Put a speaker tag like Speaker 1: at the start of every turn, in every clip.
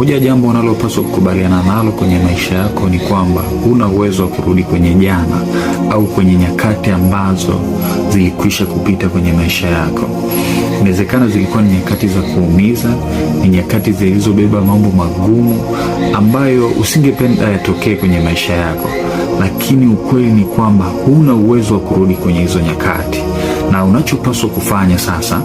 Speaker 1: Moja jambo unalopaswa kukubaliana nalo kwenye maisha yako ni kwamba huna uwezo wa kurudi kwenye jana au kwenye nyakati ambazo zilikwisha kupita kwenye maisha yako. Inawezekana zilikuwa ni nyakati za kuumiza, ni nyakati zilizobeba mambo magumu ambayo usingependa yatokee kwenye maisha yako, lakini ukweli ni kwamba huna uwezo wa kurudi kwenye hizo nyakati. Na unachopaswa kufanya sasa,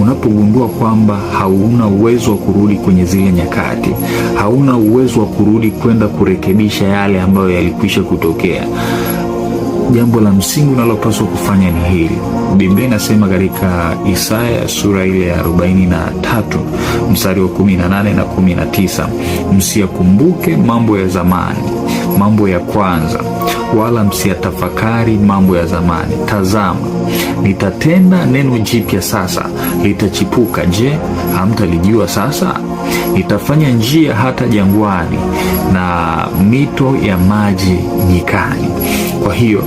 Speaker 1: unapogundua kwamba hauna uwezo wa kurudi kwenye zile nyakati, hauna uwezo wa kurudi kwenda kurekebisha yale ambayo yalikwisha kutokea, jambo la msingi unalopaswa kufanya ni hili. Biblia inasema katika Isaya sura ile ya 43 mstari wa 18 na 19, msiyakumbuke mambo ya zamani, mambo ya kwanza, wala msiyatafakari mambo ya zamani. Tazama, nitatenda neno jipya sasa, litachipuka. Je, hamtalijua sasa? Nitafanya njia hata jangwani na mito ya maji nyikani. Kwa hiyo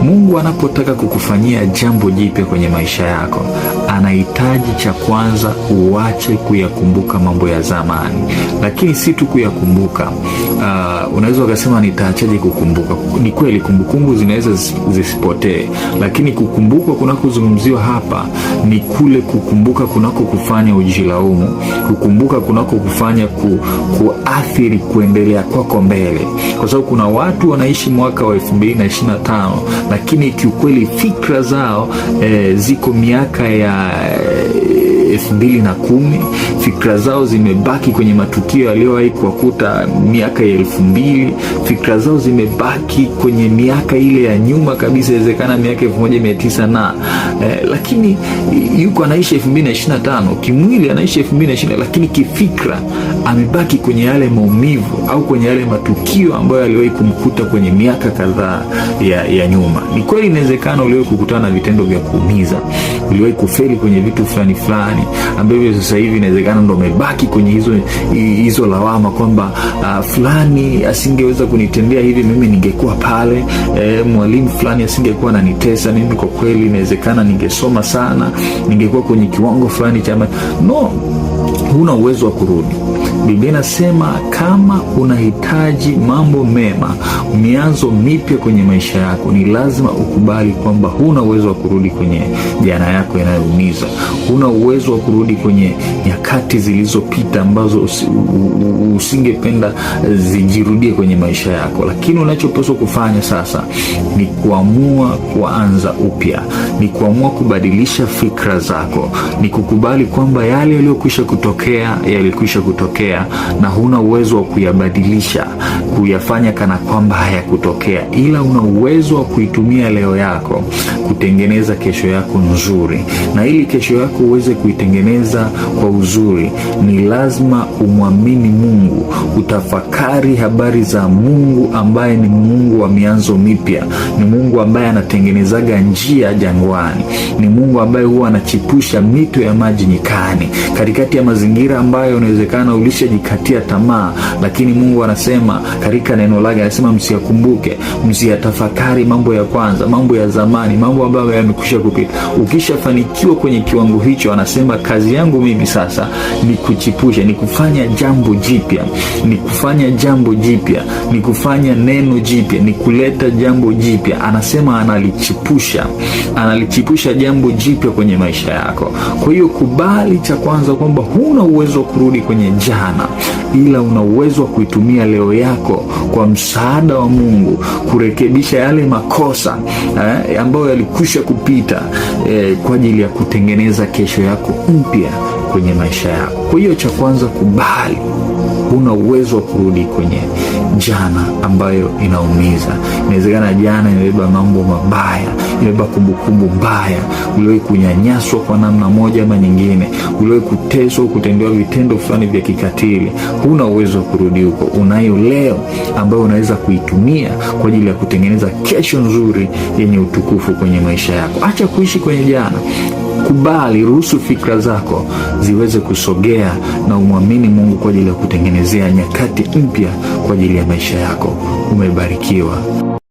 Speaker 1: Mungu anapotaka kukufanyia jambo jipya kwenye maisha yako, anahitaji cha kwanza uache kuyakumbuka mambo ya zamani. Lakini si tu kuyakumbuka. Unaweza ukasema nitaachaje kukumbuka? Ni kweli kumbukumbu zinaweza zisipotee, lakini kukumbuka kunakozungumziwa hapa ni kule kukumbuka kunako kufanya ujilaumu, kukumbuka kunako kufanya kuathiri kuendelea kwako mbele. Kwa sababu kuna watu wanaishi mwaka wa 2025 lakini kiukweli fikra zao ziko miaka ya 2010. Fikra zao zimebaki kwenye matukio yaliyowahi kuwakuta miaka ya 2000. Fikra zao zimebaki kwenye miaka ile ya nyuma kabisa, inawezekana miaka 1900 na lakini yuko anaishi 2025, kimwili anaishi 2020, lakini kifikra amebaki kwenye yale maumivu au kwenye yale matukio ambayo yaliwahi kumkuta kwenye miaka kadhaa ya nyuma. Ni kweli inawezekana uliwahi kukutana na vitendo vya kuumiza, uliwahi kufeli kwenye vitu fulani fulani ambavyo sasa hivi inawezekana ndo umebaki kwenye hizo lawama kwamba fulani asingeweza kunitendea hivi, mimi ningekuwa pale, mwalimu fulani asingekuwa ananitesa mimi, kwa kweli inawezekana ningesoma sana, ningekuwa kwenye kiwango fulani cha no. Huna uwezo wa kurudi. Biblia inasema kama unahitaji mambo mema, mianzo mipya kwenye maisha yako, ni lazima ukubali kwamba huna uwezo wa kurudi kwenye jana yako inayoumiza. Huna uwezo wa kurudi kwenye nyakati zilizopita ambazo usingependa zijirudie kwenye maisha yako. Lakini unachopaswa kufanya sasa ni kuamua kuanza upya, ni kuamua kubadilisha fikra zako, ni kukubali kwamba yale yaliyokwisha kutokea yalikwisha kutokea na huna uwezo wa kuyabadilisha, kuyafanya kana kwamba hayakutokea, ila una uwezo wa kuitumia leo yako kutengeneza kesho yako nzuri. Na ili kesho yako uweze kuitengeneza kwa uzuri, ni lazima umwamini Mungu, utafakari habari za Mungu ambaye ni Mungu wa mianzo mipya, ni Mungu ambaye anatengenezaga njia jangwani, ni Mungu ambaye huwa anachipusha mito ya maji nyikani, katikati ya mazingira ambayo unawezekana ulishajikatia tamaa. Lakini Mungu anasema katika neno lake, anasema msiyakumbuke, msiyatafakari mambo ya kwanza, mambo ya zamani, mambo ambayo yamekwisha kupita. Ukishafanikiwa kwenye kiwango hicho, anasema kazi yangu mimi sasa ni kuchipusha, ni kufanya jambo jipya, ni kufanya jambo jipya, ni kufanya neno jipya, ni kuleta jambo jipya. Anasema analichipusha jambo jipya kwenye maisha yako. Kwa hiyo kubali cha kwanza kwamba huna uwezo wa kurudi kwenye jana, ila una uwezo wa kuitumia leo yako kwa msaada wa Mungu kurekebisha yale makosa ambayo yalikwisha kupita kwa ajili ya kutengeneza kesho yako mpya kwenye maisha yako. Kwa hiyo cha kwanza, kubali huna uwezo wa kurudi kwenye jana ambayo inaumiza. Inawezekana jana imebeba mambo mabaya, imebeba kumbukumbu mbaya, uliwahi kunyanyaswa kwa namna moja ama nyingine, uliwahi kuteswa, kutendewa vitendo fulani vya kikatili. Huna uwezo wa kurudi huko. Unayo leo ambayo unaweza kuitumia kwa ajili ya kutengeneza kesho nzuri yenye utukufu kwenye maisha yako. Acha kuishi kwenye jana. Kubali, ruhusu fikra zako ziweze kusogea na umwamini Mungu kwa ajili ya kutengenezea nyakati mpya kwa ajili ya maisha yako. Umebarikiwa.